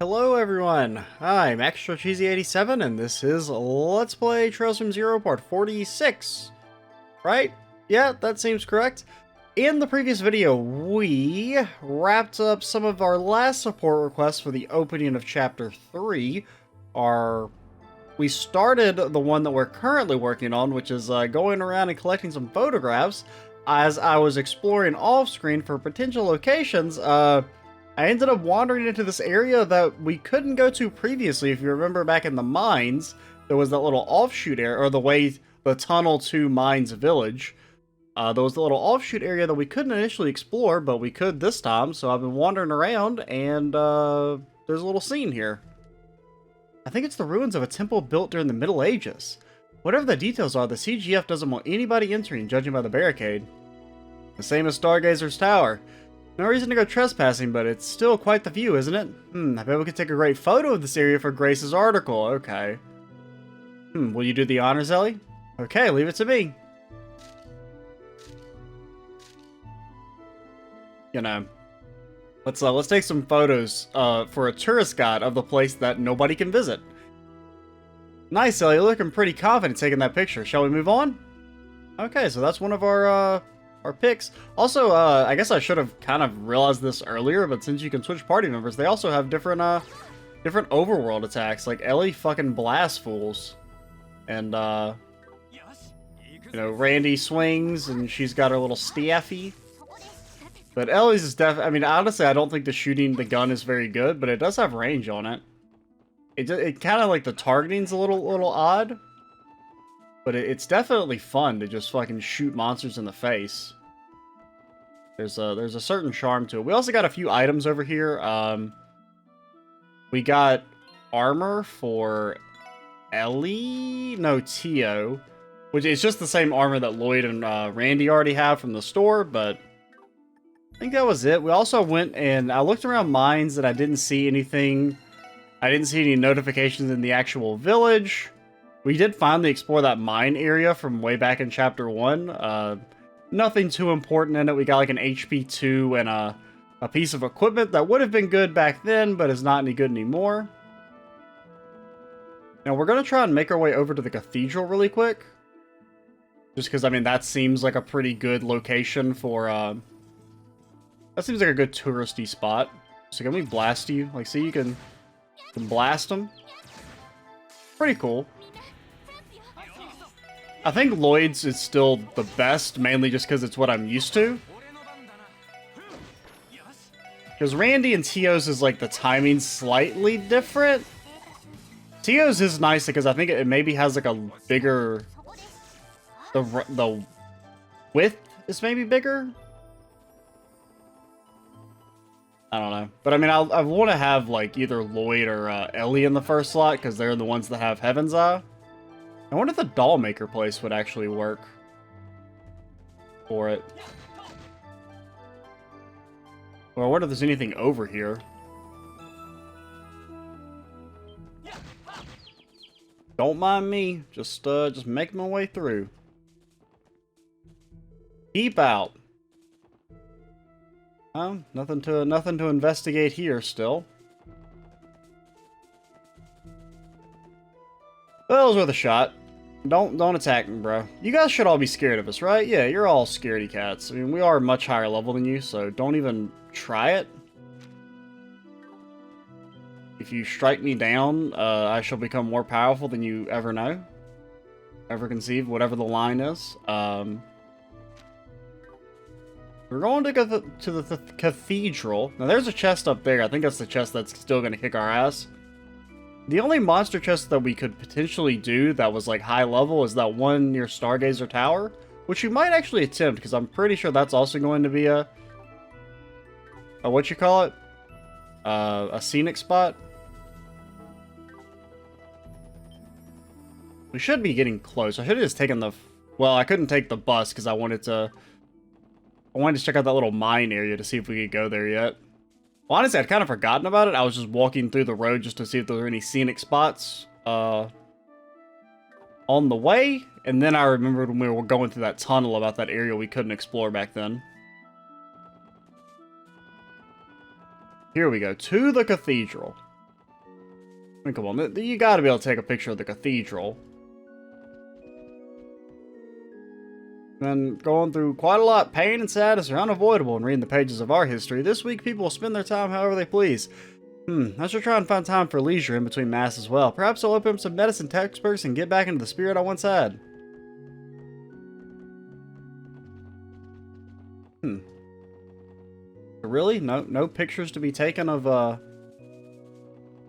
Hello everyone, I'm Extra Cheesy 87 and this is Let's Play Trails from Zero Part 46, right? Yeah, that seems correct. In the previous video, we wrapped up some of our last support requests for the opening of Chapter 3. We started the one that we're currently working on, which is going around and collecting some photographs. As I was exploring off-screen for potential locations, I ended up wandering into this area that we couldn't go to previously. If you remember back in the mines, there was that little offshoot area, or the tunnel to Mines Village. There was the little offshoot area that we couldn't initially explore, but we could this time. So I've been wandering around, and there's a little scene here. I think it's the ruins of a temple built during the Middle Ages. Whatever the details are, the CGF doesn't want anybody entering, judging by the barricade. The same as Stargazer's Tower. No reason to go trespassing, but it's still quite the view, isn't it? I bet we could take a great photo of this area for Grace's article. Okay. Will you do the honors, Ellie? Okay, leave it to me. You know, let's take some photos for a tourist guide of the place that nobody can visit. Nice, Ellie. You're looking pretty confident taking that picture. Shall we move on? Okay, so that's one of our picks. Also, I guess I should have kind of realized this earlier, but since you can switch party members, they also have different overworld attacks. Like Ellie fucking blasts fools, and you know, Randy swings, and she's got her little staffy. But Ellie's is I mean, honestly, I don't think the gun is very good, but it does have range on it. It kind of like the targeting's a little odd. But it's definitely fun to just fucking shoot monsters in the face. There's a certain charm to it. We also got a few items over here. We got armor for Ellie? No, Tio. Which is just the same armor that Lloyd and Randy already have from the store, but I think that was it. We also went and I looked around mines and I didn't see anything. I didn't see any notifications in the actual village. We did finally explore that mine area from way back in Chapter 1. Nothing too important in it. We got like an HP 2 and a piece of equipment that would have been good back then, but is not any good anymore. Now we're going to try and make our way over to the cathedral really quick. Just because, I mean, that seems like a pretty good location for... that seems like a good touristy spot. So can we blast you? Like, see, you can blast them. Pretty cool. I think Lloyd's is still the best, mainly just because it's what I'm used to. Because Randy and Tio's is like the timing slightly different. Tio's is nice because I think it maybe has like a bigger... The width is maybe bigger? I don't know. But I mean, I want to have like either Lloyd or Ellie in the first slot because they're the ones that have Heaven's Eye. I wonder if the doll maker place would actually work for it. Or I wonder if there's anything over here. Don't mind me. Just making my way through. Peep out. Oh, nothing to investigate here still. Well, it was worth a shot. Don't attack me, bro. You guys should all be scared of us, right? Yeah, you're all scaredy cats. I mean, we are much higher level than you, so don't even try it. If you strike me down, I shall become more powerful than you ever know. Ever conceive, whatever the line is. We're going to go to the cathedral. Now, there's a chest up there. I think that's the chest that's still going to kick our ass. The only monster chest that we could potentially do that was like high level is that one near Stargazer Tower, which you might actually attempt because I'm pretty sure that's also going to be a what you call it? A scenic spot. We should be getting close. I should have just taken well, I couldn't take the bus because I wanted to check out that little mine area to see if we could go there yet. Well, honestly, I'd kind of forgotten about it. I was just walking through the road just to see if there were any scenic spots on the way. And then I remembered when we were going through that tunnel about that area we couldn't explore back then. Here we go, to the cathedral. I mean, come on, you gotta be able to take a picture of the cathedral. And going through quite a lot, pain and sadness are unavoidable in reading the pages of our history. This week, people will spend their time however they please. I should try and find time for leisure in between mass as well. Perhaps I'll open up some medicine textbooks and get back into the spirit I once had. Really? No pictures to be taken of,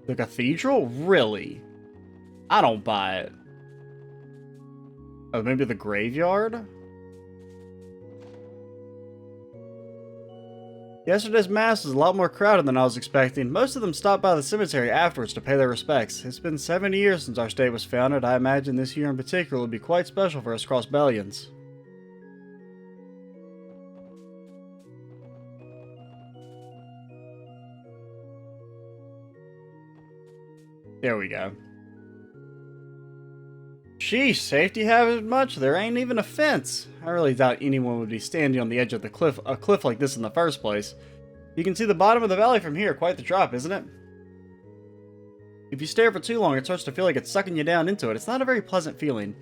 the cathedral? Really? I don't buy it. Oh, maybe the graveyard? Yesterday's mass was a lot more crowded than I was expecting. Most of them stopped by the cemetery afterwards to pay their respects. It's been 70 years since our state was founded. I imagine this year in particular will be quite special for us Crossbellians. There we go. Sheesh, safety hazard much? There ain't even a fence. I really doubt anyone would be standing on the edge of the cliff, a cliff like this in the first place. You can see the bottom of the valley from here, quite the drop, isn't it? If you stare for too long, it starts to feel like it's sucking you down into it. It's not a very pleasant feeling.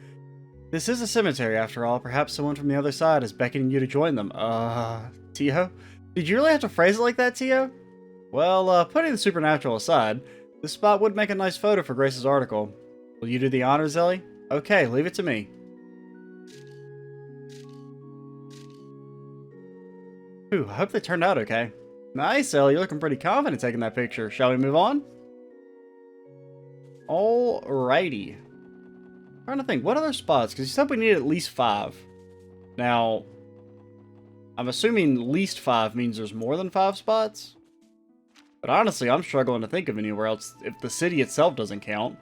This is a cemetery, after all. Perhaps someone from the other side is beckoning you to join them. Tio? Did you really have to phrase it like that, Tio? Well, putting the supernatural aside, this spot would make a nice photo for Grace's article. Will you do the honors, Ellie? Okay, leave it to me. Ooh, I hope they turned out okay. Nice, Ellie. You're looking pretty confident taking that picture. Shall we move on? Alrighty. I'm trying to think, what other spots? Because you said we need at least 5. Now, I'm assuming least 5 means there's more than 5 spots. But honestly, I'm struggling to think of anywhere else if the city itself doesn't count.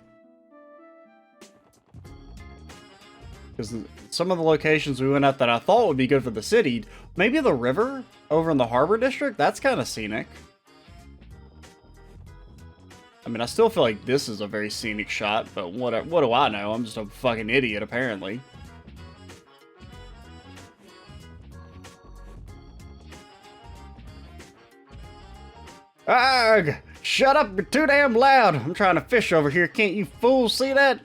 Because some of the locations we went at that I thought would be good for the city, maybe the river over in the harbor district, that's kind of scenic. I mean, I still feel like this is a very scenic shot, but what do I know? I'm just a fucking idiot, apparently. Ugh! Shut up, you're too damn loud! I'm trying to fish over here, can't you fools see that?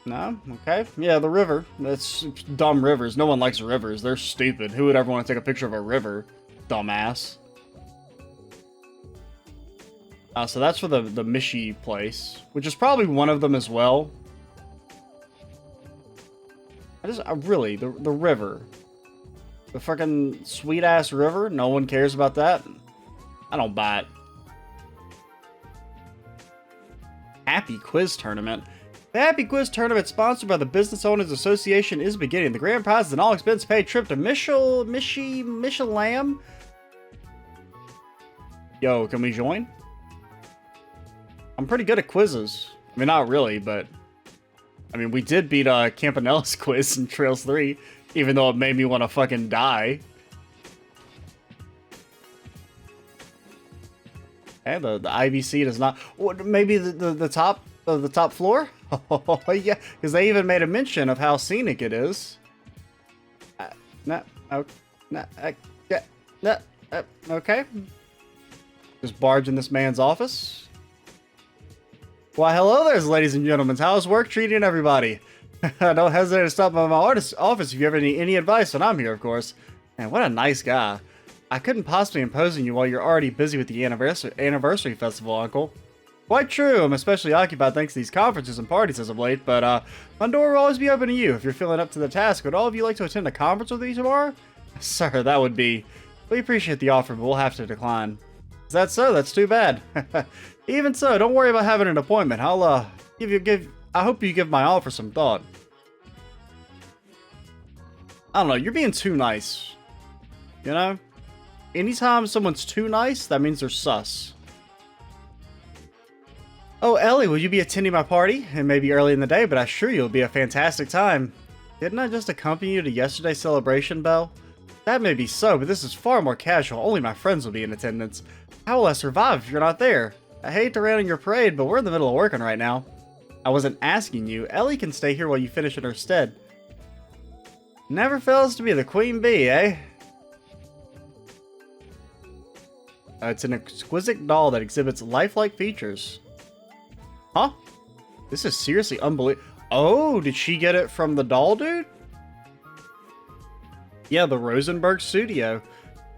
No? Okay. Yeah, the river. That's dumb rivers. No one likes rivers. They're stupid. Who would ever want to take a picture of a river? Dumbass. So that's for the Mishi place, which is probably one of them as well. Really, the river. The fucking sweet-ass river? No one cares about that? I don't buy it. Happy Quiz Tournament. The Happy Quiz Tournament, sponsored by the Business Owners Association, is beginning. The grand prize is an all-expense-paid trip to Michelam. Yo, can we join? I'm pretty good at quizzes. I mean, not really, but... I mean, we did beat Campanella's quiz in Trails 3, even though it made me want to fucking die. And the IBC does not... Maybe the top floor? Oh, yeah, because they even made a mention of how scenic it is. Okay. Just barge in this man's office. Why, hello there, ladies and gentlemen. How's work treating everybody? Don't hesitate to stop by my artist's office if you ever need any advice, and I'm here, of course. Man, what a nice guy. I couldn't possibly impose on you while you're already busy with the anniversary festival, Uncle. Quite true, I'm especially occupied thanks to these conferences and parties as of late, but my door will always be open to you if you're feeling up to the task. Would all of you like to attend a conference with me tomorrow? Sir, that would be... We appreciate the offer, but we'll have to decline. Is that so? That's too bad. Even so, don't worry about having an appointment. I hope you give my offer some thought. I don't know, you're being too nice. You know? Anytime someone's too nice, that means they're sus. Oh, Ellie, will you be attending my party? It may be early in the day, but I'm sure you'll be a fantastic time. Didn't I just accompany you to yesterday's celebration, Belle? That may be so, but this is far more casual. Only my friends will be in attendance. How will I survive if you're not there? I hate to rain on your parade, but we're in the middle of working right now. I wasn't asking you. Ellie can stay here while you finish in her stead. Never fails to be the queen bee, eh? It's an exquisite doll that exhibits lifelike features. Huh? This is seriously unbelievable. Oh, did she get it from the doll dude? Yeah, the Rosenberg studio.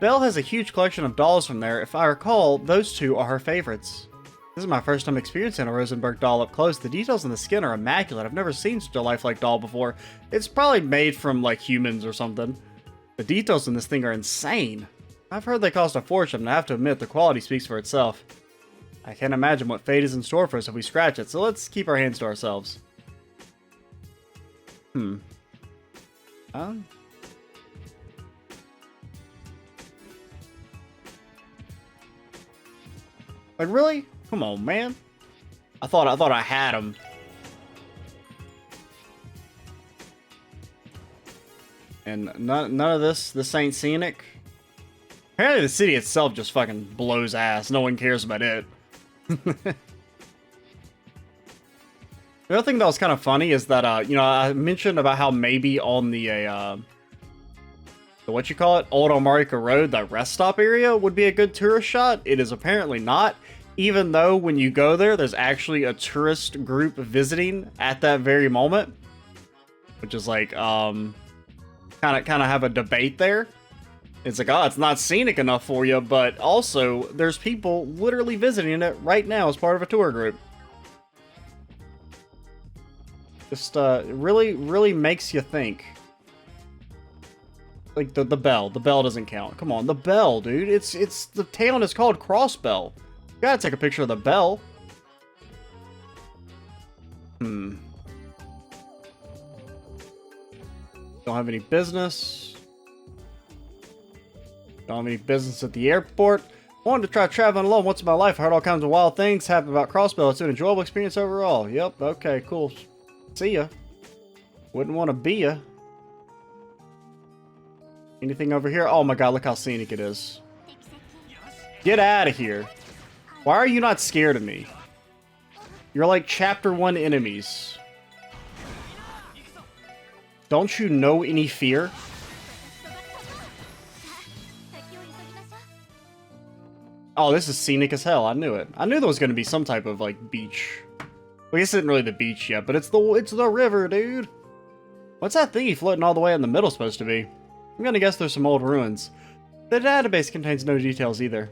Belle has a huge collection of dolls from there. If I recall, those two are her favorites. This is my first time experiencing a Rosenberg doll up close. The details on the skin are immaculate. I've never seen such a lifelike doll before. It's probably made from, like, humans or something. The details in this thing are insane. I've heard they cost a fortune, and I have to admit the quality speaks for itself. I can't imagine what fate is in store for us if we scratch it, so let's keep our hands to ourselves. Like, really? Come on, man. I thought I had him. And none of this ain't scenic. Apparently the city itself just fucking blows ass. No one cares about it. The other thing that was kind of funny is that, you know, I mentioned about how maybe on the what you call it, Old Almarika Road, the rest stop area would be a good tourist shot. It is apparently not, even though when you go there, there's actually a tourist group visiting at that very moment, which is like, kind of have a debate there. It's like, oh, it's not scenic enough for you, but also there's people literally visiting it right now as part of a tour group. Just really makes you think. Like the bell doesn't count. Come on, the bell, dude. It's the town is called Crossbell. You gotta take a picture of the bell. Don't have any business. Don't have any business at the airport. Wanted to try traveling alone once in my life. I heard all kinds of wild things happen about Crossbell. It's an enjoyable experience overall. Yep, okay, cool. See ya. Wouldn't want to be ya. Anything over here? Oh my god, look how scenic it is. Get out of here. Why are you not scared of me? You're like chapter 1 enemies. Don't you know any fear? Oh, this is scenic as hell. I knew it. I knew there was going to be some type of, like, beach. Well, I guess it isn't really the beach yet, but it's the river, dude. What's that thingy floating all the way in the middle supposed to be? I'm going to guess there's some old ruins. The database contains no details either.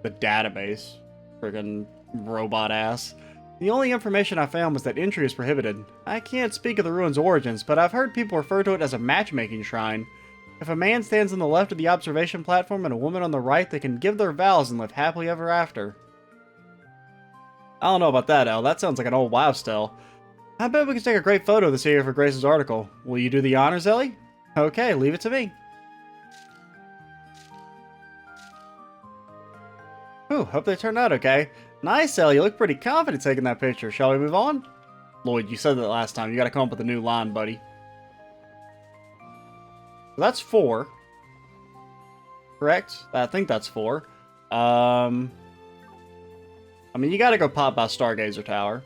The database. Friggin' robot ass. The only information I found was that entry is prohibited. I can't speak of the ruins' origins, but I've heard people refer to it as a matchmaking shrine. If a man stands on the left of the observation platform and a woman on the right, they can give their vows and live happily ever after. I don't know about that, El. That sounds like an old wives' tale. I bet we can take a great photo of this area for Grace's article. Will you do the honors, Ellie? Okay, leave it to me. Ooh, hope they turned out okay. Nice, Ellie. You look pretty confident taking that picture. Shall we move on? Lloyd, you said that last time. You gotta come up with a new line, buddy. That's 4. Correct? I think that's 4. I mean, you gotta go pop by Stargazer Tower.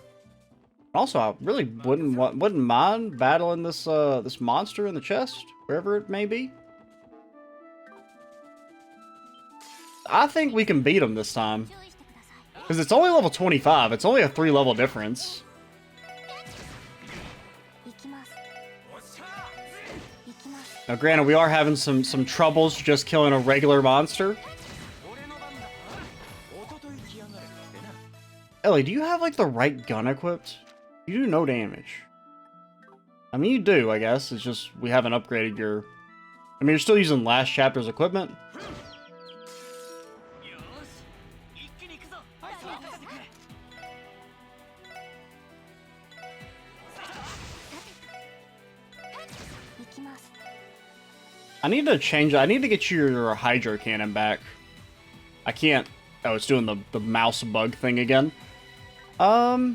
Also, I really wouldn't mind battling this this monster in the chest, wherever it may be. I think we can beat him this time. Because it's only level 25. It's only a 3-level difference. Now, granted, we are having some troubles just killing a regular monster. Ellie, do you have, like, the right gun equipped? You do no damage. I mean, you do, I guess. It's just we haven't upgraded your... I mean, you're still using last chapter's equipment. I need to change... I need to get your hydro cannon back. I can't... Oh, it's doing the mouse bug thing again. Now,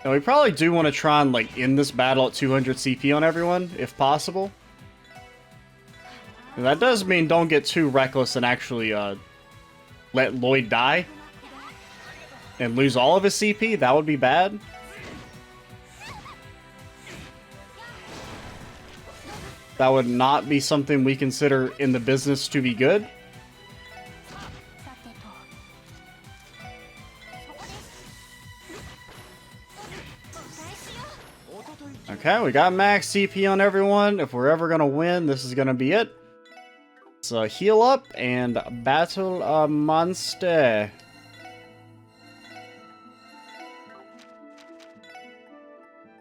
we probably do want to try and, like, end this battle at 200 CP on everyone, if possible. And that does mean don't get too reckless and actually, let Lloyd die. And lose all of his CP. That would be bad. that would not be something we consider in the business to be good. Okay, we got max CP on everyone. If we're ever gonna win, this is gonna be it. So heal up and battle a monster.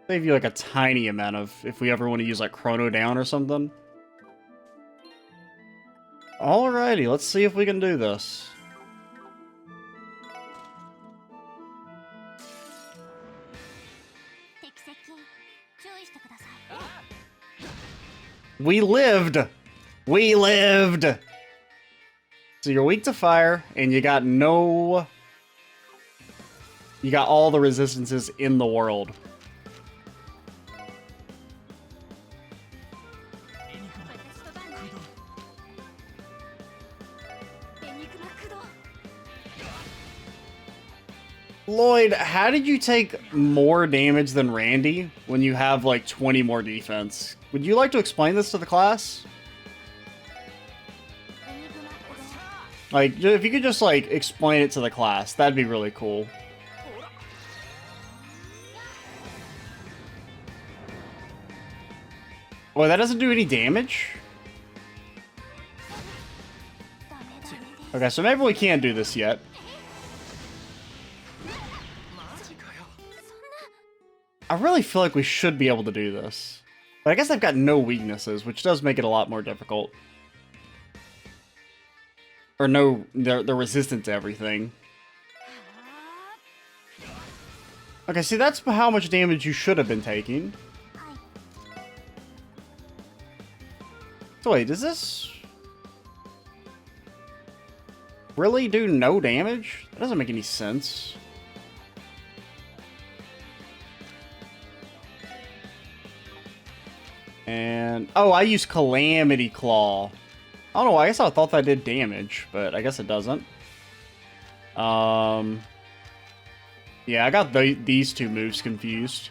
Save you like a tiny amount of if we ever want to use like Chrono Down or something. Alrighty, let's see if we can do this. We lived! We lived! So you're weak to fire, and you got no... You got all the resistances in the world. Lloyd, how did you take more damage than Randy when you have like 20 more defense? Would you like to explain this to the class? Like, if you could just like explain it to the class, that'd be really cool. Well, that doesn't do any damage? Okay, so maybe we can't do this yet. I really feel like we should be able to do this. But I guess I've got no weaknesses, which does make it a lot more difficult. Or no, they're resistant to everything. Okay, see, that's how much damage you should have been taking. So wait, does this really do no damage? That doesn't make any sense. And, oh, I use Calamity Claw. I don't know, I guess I thought that did damage, but I guess it doesn't. Yeah, I got these two moves confused.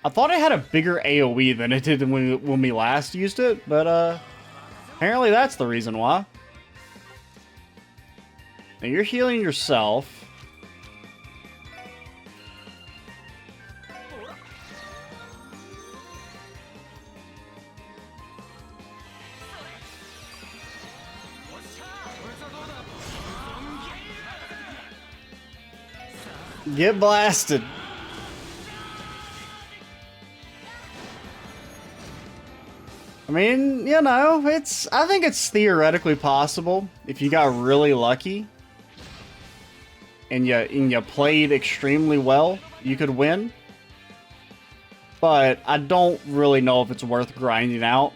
I thought it had a bigger AoE than it did when we last used it, but apparently that's the reason why. Now you're healing yourself. Get blasted. I mean, you know, I think it's theoretically possible if you got really lucky and you played extremely well, you could win. But I don't really know if it's worth grinding out.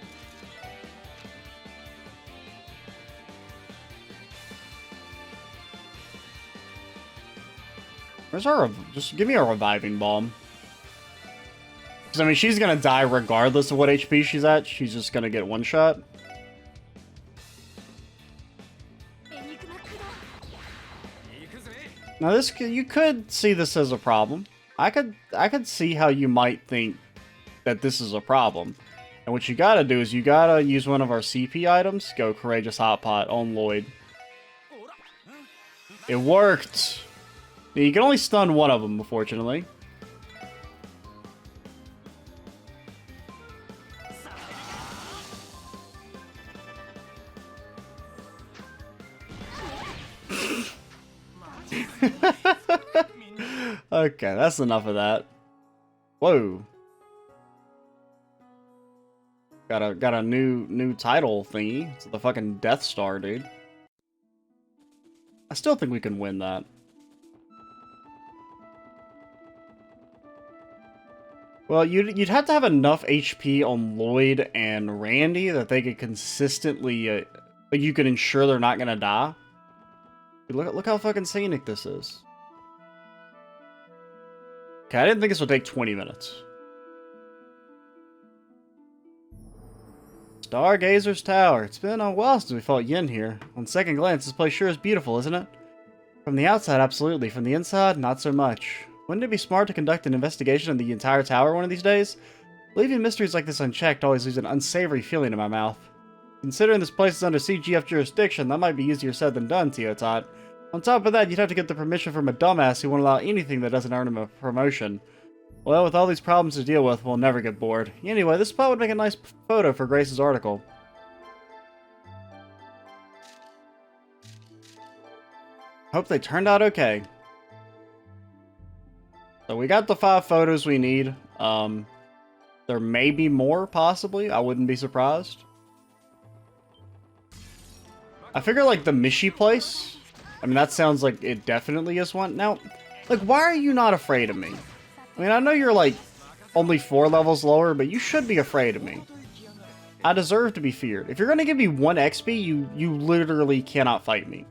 Where's our... Just give me a reviving bomb. Because, I mean, she's going to die regardless of what HP she's at. She's just going to get one shot. Now, this... You could see this as a problem. I could see how you might think that this is a problem. And what you gotta do is you gotta use one of our CP items. Go Courageous Hot Pot on Lloyd. It worked! You can only stun one of them, unfortunately. Okay, that's enough of that. Whoa. Got a new title thingy. It's the fucking Death Star, dude. I still think we can win that. Well, you'd have to have enough HP on Lloyd and Randy that they could consistently, like, you could ensure they're not gonna die. Look how fucking scenic this is. Okay, I didn't think this would take 20 minutes. Stargazer's Tower. It's been a while since we fought Yin here. On second glance, this place sure is beautiful, isn't it? From the outside, absolutely. From the inside, not so much. Wouldn't it be smart to conduct an investigation of the entire tower one of these days? Leaving mysteries like this unchecked always leaves an unsavory feeling in my mouth. Considering this place is under CGF jurisdiction, that might be easier said than done, Teotot. On top of that, you'd have to get the permission from a dumbass who won't allow anything that doesn't earn him a promotion. Well, with all these problems to deal with, we'll never get bored. Anyway, this spot would make a nice photo for Grace's article. Hope they turned out okay. So we got the 5 photos we need. There may be more, possibly. I wouldn't be surprised. I figure, like, the Mishi place. I mean, that sounds like it definitely is one. Now, like, why are you not afraid of me? I mean, I know you're, like, only 4 levels lower, but you should be afraid of me. I deserve to be feared. If you're gonna give me 1 XP, you literally cannot fight me.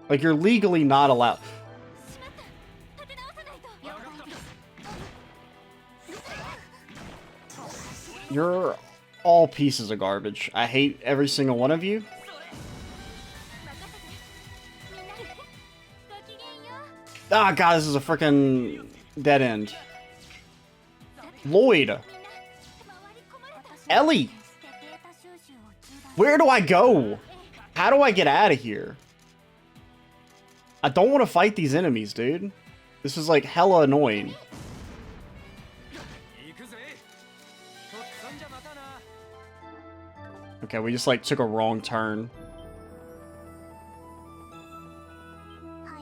Like, you're legally not allowed. You're all pieces of garbage. I hate every single one of you. Ah, God, this is a freaking dead end. Lloyd. Ellie. Where do I go? How do I get out of here? I don't want to fight these enemies, dude. This is like hella annoying. Okay, we just like took a wrong turn.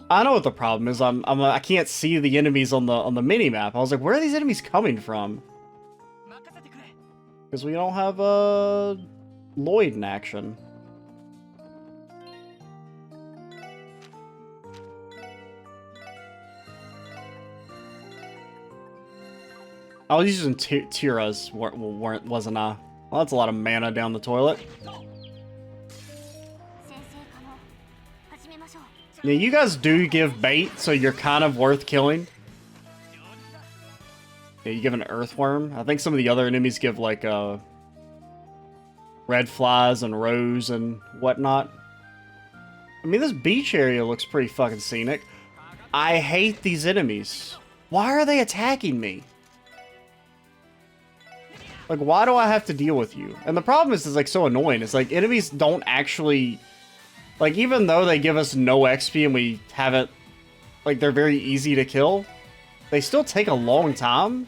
I know what the problem is. I can't see the enemies on the mini map. I was like, where are these enemies coming from? Because we don't have Lloyd in action. I was using Tira's, wasn't I? Well, that's a lot of mana down the toilet. Yeah, you guys do give bait, so you're kind of worth killing. Yeah, you give an earthworm. I think some of the other enemies give, like, red flies and rose and whatnot. I mean, this beach area looks pretty fucking scenic. I hate these enemies. Why are they attacking me? Like, why do I have to deal with you? And the problem is, it's, like, so annoying. It's like, enemies don't actually... Like, even though they give us no XP and we have it... Like, they're very easy to kill, they still take a long time.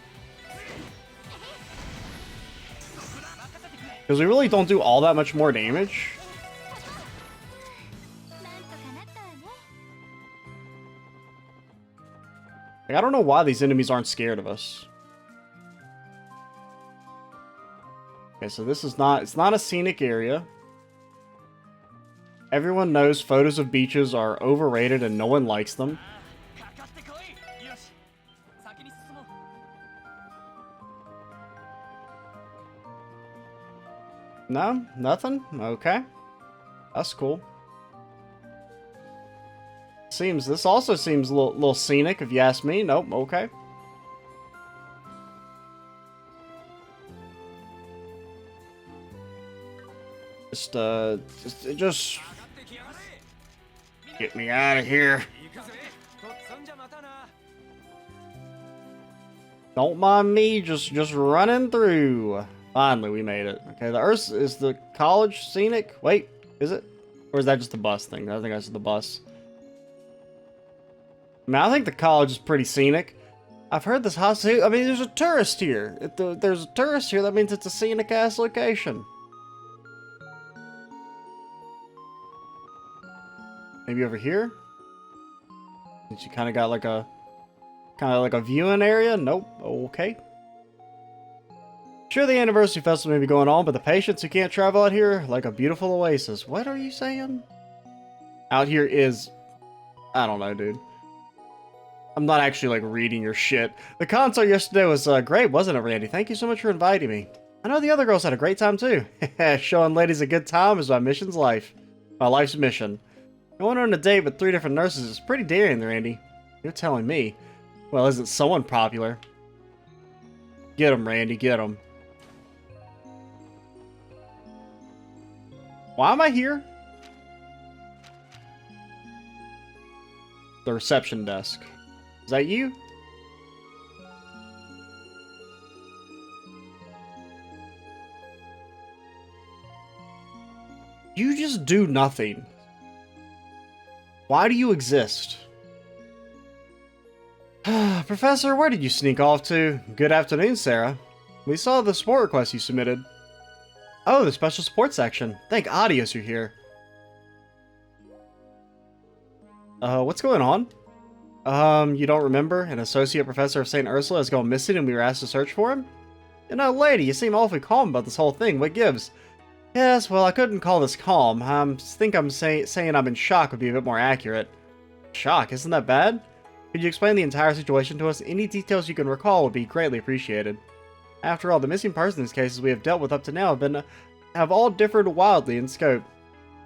Because we really don't do all that much more damage. Like, I don't know why these enemies aren't scared of us. Okay, so this is not... It's not a scenic area. Everyone knows photos of beaches are overrated and no one likes them. No? Nothing? Okay. That's cool. This also seems a little scenic, if you ask me. Nope, okay. Just get me out of here. Don't mind me, just running through. Finally, we made it. Okay, the Ursula is the college scenic. Wait, is it? Or is that just the bus thing? I think that's the bus. I mean, I think the college is pretty scenic. I've heard this hospital. I mean, there's a tourist here. If there's a tourist here, that means it's a scenic ass location. Maybe over here? Since you kind of got like a viewing area? Nope. Okay. Sure, the anniversary festival may be going on, but the patients who can't travel out here like a beautiful oasis. What are you saying? Out here is... I don't know, dude. I'm not actually, like, reading your shit. The concert yesterday was great, wasn't it, Randy? Thank you so much for inviting me. I know the other girls had a great time, too. Showing ladies a good time is my mission's life. My life's mission. Going on a date with 3 different nurses is pretty daring, Randy. You're telling me. Well, isn't someone popular? Get him, Randy, get him. Why am I here? The reception desk. Is that you? You just do nothing. Why do you exist? Professor, where did you sneak off to? Good afternoon, Sarah. We saw the support request you submitted. Oh, the special support section. Thank Adios you're here. What's going on? You don't remember? An associate professor of St. Ursula has gone missing and we were asked to search for him? You know, lady, you seem awfully calm about this whole thing. What gives? Yes, well, I couldn't call this calm. I think I'm saying I'm in shock would be a bit more accurate. Shock? Isn't that bad? Could you explain the entire situation to us? Any details you can recall would be greatly appreciated. After all, the missing persons cases we have dealt with up to now have all differed wildly in scope.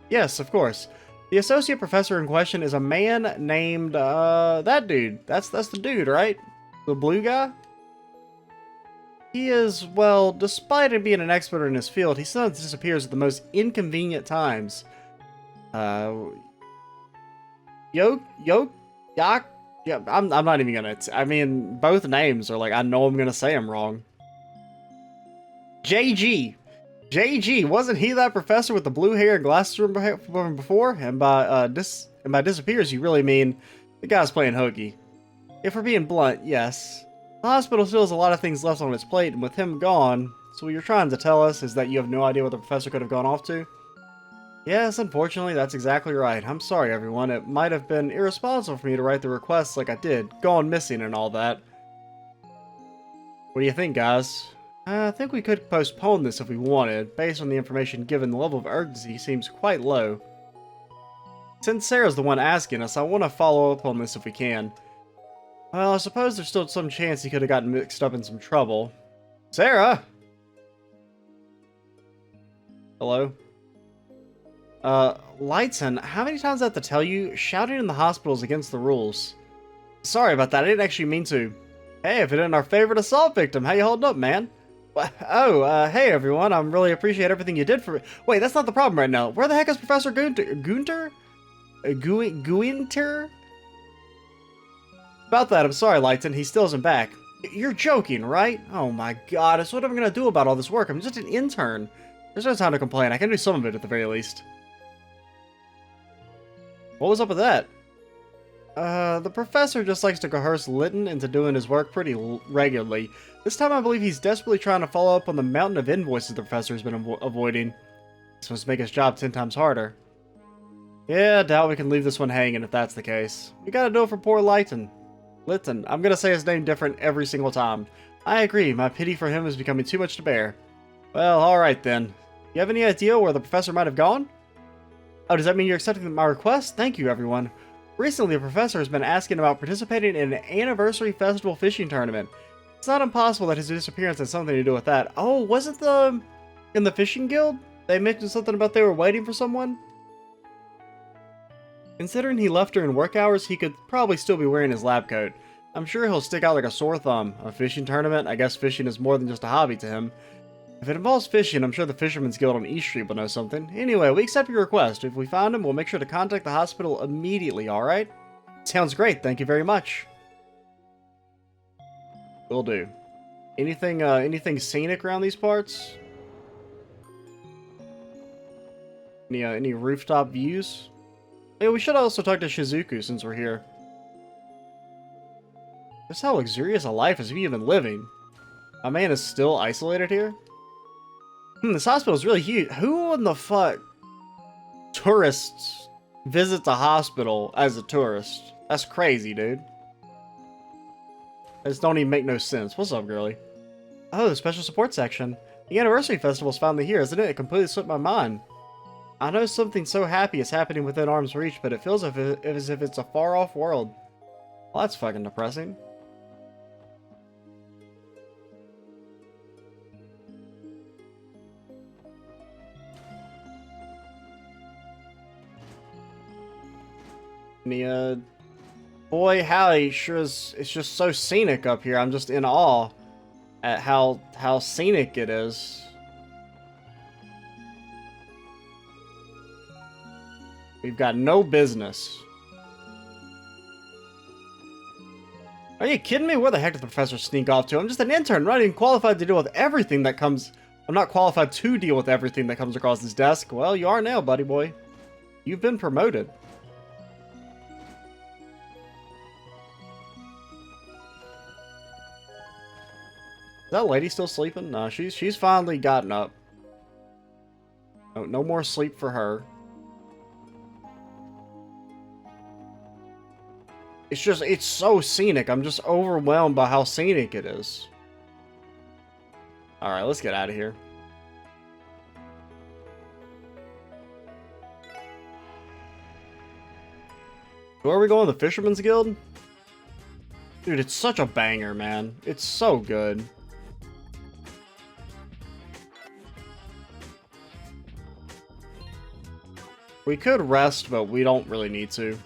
Yes, of course. The associate professor in question is a man named, that dude. That's the dude, right? The blue guy? He is, well, despite him being an expert in his field, he sometimes disappears at the most inconvenient times. Yak? Yeah, I'm not even gonna, I mean, both names are like, I know I'm gonna say them wrong. JG, wasn't he that professor with the blue hair and glasses from before? And by disappears, you really mean the guy's playing hooky. If we're being blunt, yes. The hospital still has a lot of things left on its plate, and with him gone, so what you're trying to tell us is that you have no idea what the professor could have gone off to? Yes, unfortunately, that's exactly right. I'm sorry, everyone. It might have been irresponsible for me to write the request like I did, gone missing and all that. What do you think, guys? I think we could postpone this if we wanted. Based on the information given, the level of urgency seems quite low. Since Sarah's the one asking us, I want to follow up on this if we can. Well, I suppose there's still some chance he could have gotten mixed up in some trouble. Sarah! Hello? Lightson, how many times do I have to tell you? Shouting in the hospital is against the rules. Sorry about that, I didn't actually mean to. Hey, if it isn't our favorite assault victim, how you holding up, man? Oh, hey everyone, I really appreciate everything you did for me. Wait, that's not the problem right now. Where the heck is Professor Gunter? Guinter? About that, I'm sorry, Lightson, he still isn't back. You're joking, right? Oh my god, that's what I'm gonna do about all this work. I'm just an intern. There's no time to complain. I can do some of it at the very least. What was up with that? The professor just likes to coerce Litton into doing his work pretty regularly. This time I believe he's desperately trying to follow up on the mountain of invoices the professor has been avoiding. This must make his job 10 times harder. Yeah, I doubt we can leave this one hanging if that's the case. We gotta do it for poor Litton. I'm gonna say his name different every single time. I agree, my pity for him is becoming too much to bear. Well, alright then. You have any idea where the professor might have gone? Oh, does that mean you're accepting my request? Thank you, everyone. Recently, the professor has been asking about participating in an anniversary festival fishing tournament. It's not impossible that his disappearance has something to do with that. Oh, wasn't in the fishing guild? They mentioned something about they were waiting for someone? Considering he left during work hours, he could probably still be wearing his lab coat. I'm sure he'll stick out like a sore thumb. A fishing tournament? I guess fishing is more than just a hobby to him. If it involves fishing, I'm sure the Fisherman's Guild on East Street will know something. Anyway, we accept your request. If we find him, we'll make sure to contact the hospital immediately, alright? Sounds great, thank you very much. Will do. Anything scenic around these parts? Any rooftop views? Yeah, we should also talk to Shizuku since we're here. Just how luxurious a life is he even living? My man is still isolated here? This hospital is really huge. Who in the fuck tourists visits a hospital as a tourist? That's crazy, dude. This don't even make no sense. What's up, girly? Oh, the special support section. The anniversary festival's finally here, isn't it? It completely slipped my mind. I know something so happy is happening within arm's reach, but it feels as if it's a far-off world. Well, that's fucking depressing. Boy, howdy, sure is, it's just so scenic up here. I'm just in awe at how scenic it is. We've got no business. Are you kidding me? Where the heck did the professor sneak off to? I'm just an intern, not even qualified to deal with everything that comes I'm not qualified to deal with everything that comes across his desk. Well, you are now, buddy boy. You've been promoted. Is that lady still sleeping? No, she's finally gotten up. No more sleep for her. It's so scenic. I'm just overwhelmed by how scenic it is. Alright, let's get out of here. Where are we going? The Fisherman's Guild? Dude, it's such a banger, man. It's so good. We could rest, but we don't really need to.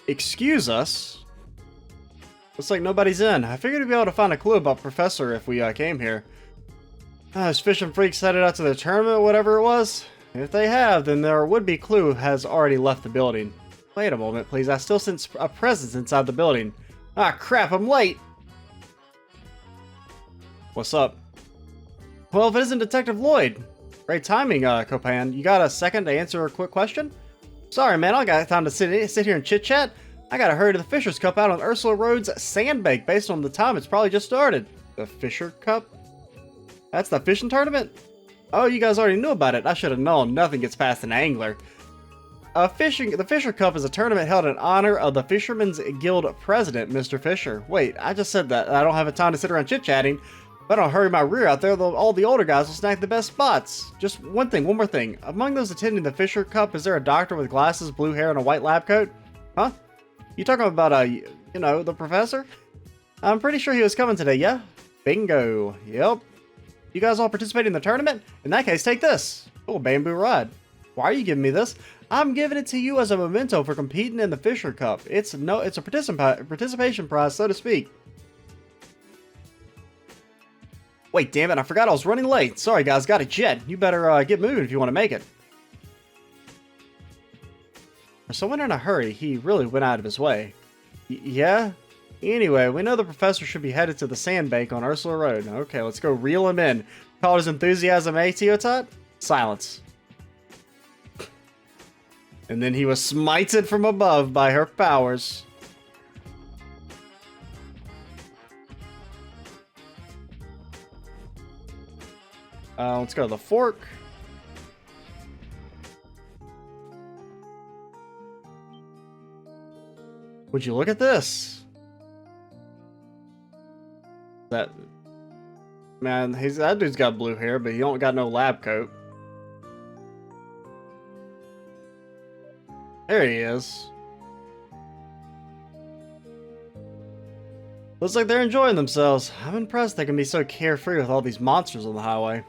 Excuse us? Looks like nobody's in. I figured we'd be able to find a clue about Professor if we came here. Those fishing freaks headed out to the tournament, whatever it was? If they have, then their would-be clue has already left the building. Wait a moment, please. I still sense a presence inside the building. Ah, crap, I'm late! What's up? Well, if it isn't Detective Lloyd. Great timing, Copan. You got a second to answer a quick question? Sorry, man, I got time to sit here and chit-chat. I gotta hurry to the Fisher's Cup out on Ursula Road's sandbank based on the time it's probably just started. The Fisher Cup? That's the fishing tournament? Oh, you guys already knew about it. I should have known. Nothing gets past an angler. The Fisher Cup is a tournament held in honor of the Fisherman's Guild president, Mr. Fisher. Wait, I just said that. I don't have time to sit around chit-chatting. If I don't hurry my rear out there, all the older guys will snag the best spots. Just one more thing. Among those attending the Fisher Cup, is there a doctor with glasses, blue hair, and a white lab coat? Huh? You talking about, you know, the professor? I'm pretty sure he was coming today, yeah? Bingo. Yep. You guys all participate in the tournament? In that case, take this. Oh, bamboo rod. Why are you giving me this? I'm giving it to you as a memento for competing in the Fisher Cup. It's a participation prize, so to speak. Wait, damn it, I forgot I was running late. Sorry, guys, got a jet. You better get moving if you want to make it. For someone in a hurry, he really went out of his way. Yeah? Anyway, we know the professor should be headed to the sandbank on Ursula Road. Okay, let's go reel him in. Call his enthusiasm a Teotot? Silence. And then he was smited from above by her powers. Let's go to the fork. Would you look at this? That dude's got blue hair, but he don't got no lab coat. There he is. Looks like they're enjoying themselves. I'm impressed they can be so carefree with all these monsters on the highway.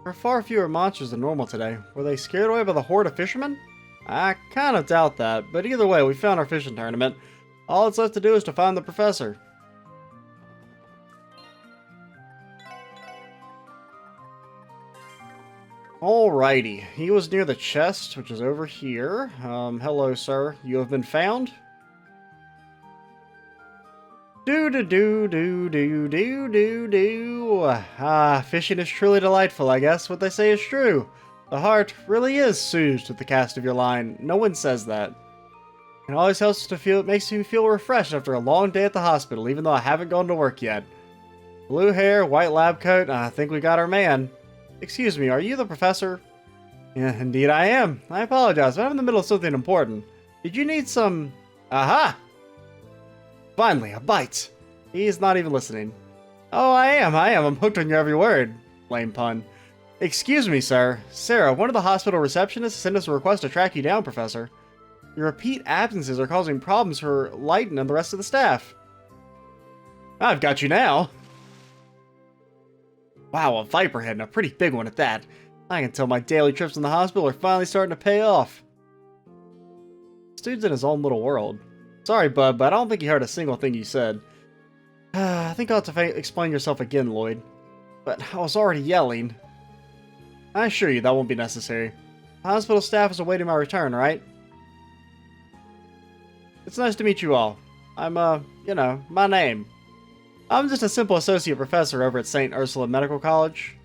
There are far fewer monsters than normal today. Were they scared away by the horde of fishermen? I kind of doubt that, but either way, we found our fishing tournament. All that's left to do is to find the professor. Alrighty, he was near the chest, which is over here. Hello, sir. You have been found? Do-do-do-do-do-do-do-do. Ah, fishing is truly delightful, I guess. What they say is true. The heart really is soothed with the cast of your line. No one says that. It always helps to feel, it makes me feel refreshed after a long day at the hospital, even though I haven't gone to work yet. Blue hair, white lab coat, I think we got our man. Excuse me, are you the professor? Yeah, indeed I am. I apologize, but I'm in the middle of something important. Did you need some... Aha! Finally, a bite. He's not even listening. Oh, I am. I'm hooked on your every word. Lame pun. Excuse me, sir. Sarah, one of the hospital receptionists sent us a request to track you down, Professor. Your repeat absences are causing problems for Lighton and the rest of the staff. I've got you now. Wow, a viper head and a pretty big one at that. I can tell my daily trips in the hospital are finally starting to pay off. This dude's in his own little world. Sorry, bud, but I don't think you heard a single thing you said. I think I'll have to explain yourself again, Lloyd. But I was already yelling. I assure you that won't be necessary. The hospital staff is awaiting my return, right? It's nice to meet you all. I'm, you know, my name. I'm just a simple associate professor over at St. Ursula Medical College.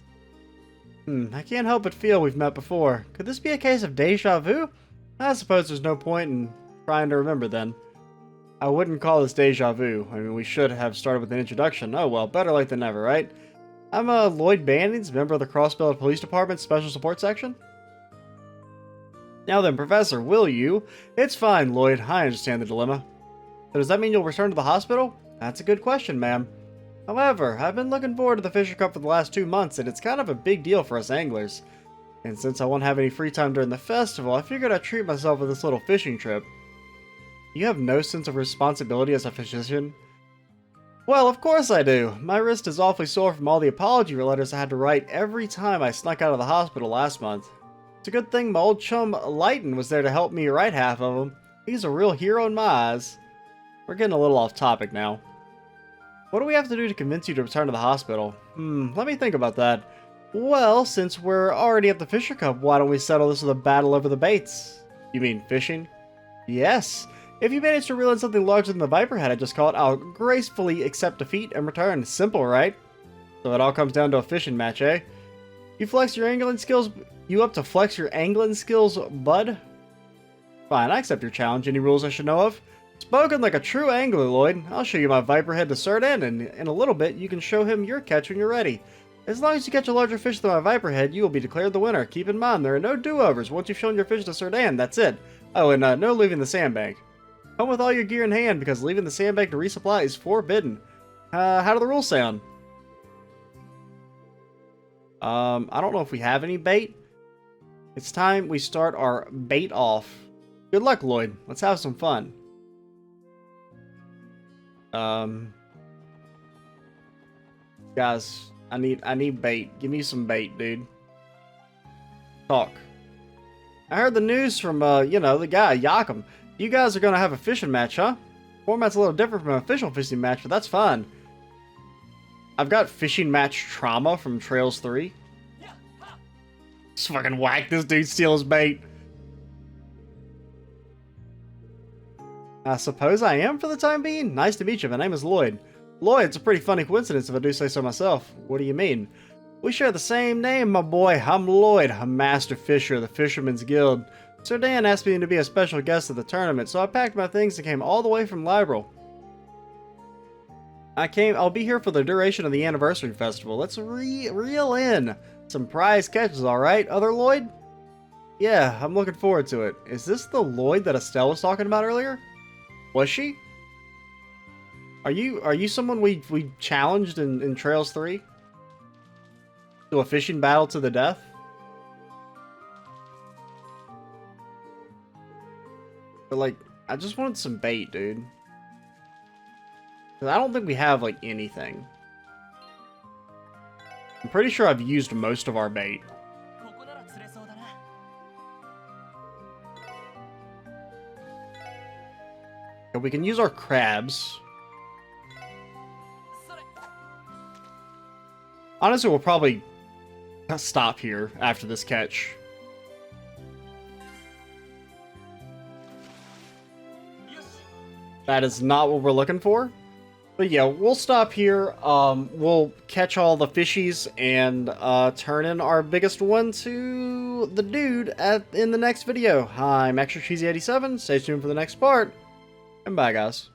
I can't help but feel we've met before. Could this be a case of deja vu? I suppose there's no point in trying to remember then. I wouldn't call this deja vu. I mean, we should have started with an introduction. Oh well, better late than never, right? I'm Lloyd Bannings, member of the Crossbell Police Department Special Support Section. Now then, Professor, will you? It's fine, Lloyd. I understand the dilemma. So does that mean you'll return to the hospital? That's a good question, ma'am. However, I've been looking forward to the Fisher Cup for the last 2 months, and it's kind of a big deal for us anglers. And since I won't have any free time during the festival, I figured I'd treat myself with this little fishing trip. You have no sense of responsibility as a physician? Well, of course I do. My wrist is awfully sore from all the apology letters I had to write every time I snuck out of the hospital last month. It's a good thing my old chum Lighton was there to help me write half of them. He's a real hero in my eyes. We're getting a little off topic now. What do we have to do to convince you to return to the hospital? Let me think about that. Well, since we're already at the Fisher Cup, why don't we settle this with a battle over the baits? You mean fishing? Yes. If you manage to reel in something larger than the viper head I just caught, I'll gracefully accept defeat and return. Simple, right? So it all comes down to a fishing match, eh? You flex your angling skills? You up to flex your angling skills, bud? Fine, I accept your challenge. Any rules I should know of? Spoken like a true angler, Lloyd. I'll show you my viper head to Showdown, and in a little bit, you can show him your catch when you're ready. As long as you catch a larger fish than my viper head, you will be declared the winner. Keep in mind, there are no do-overs. Once you've shown your fish to Showdown, that's it. Oh, and no leaving the sandbank. Come with all your gear in hand, because leaving the sandbank to resupply is forbidden. How do the rules sound? I don't know if we have any bait. It's time we start our bait off. Good luck, Lloyd. Let's have some fun. Guys, I need bait. Give me some bait, dude. Talk. I heard the news from, the guy, Yakum. You guys are gonna have a fishing match, huh? Format's a little different from an official fishing match, but that's fun. I've got fishing match trauma from Trails 3. Just fucking whack this dude, steal his bait. I suppose I am for the time being. Nice to meet you. My name is Lloyd. Lloyd, it's a pretty funny coincidence if I do say so myself. What do you mean? We share the same name, my boy. I'm Lloyd. I'm Master Fisher of the Fisherman's Guild. Sir Dan asked me to be a special guest at the tournament, so I packed my things and came all the way from Liberal. I'll be here for the duration of the anniversary festival. Let's reel in some prize catches, alright, other Lloyd? Yeah, I'm looking forward to it. Is this the Lloyd that Estelle was talking about earlier? Was she? Are you someone we challenged in Trails 3? To a fishing battle to the death? But like, I just wanted some bait, dude. 'Cause I don't think we have like anything. I'm pretty sure I've used most of our bait. And we can use our crabs. Honestly, we'll probably stop here after this catch. That is not what we're looking for. But yeah, we'll stop here. We'll catch all the fishies and turn in our biggest one to the dude in the next video. I'm Extra Cheesy 87. Stay tuned for the next part. And bye, guys.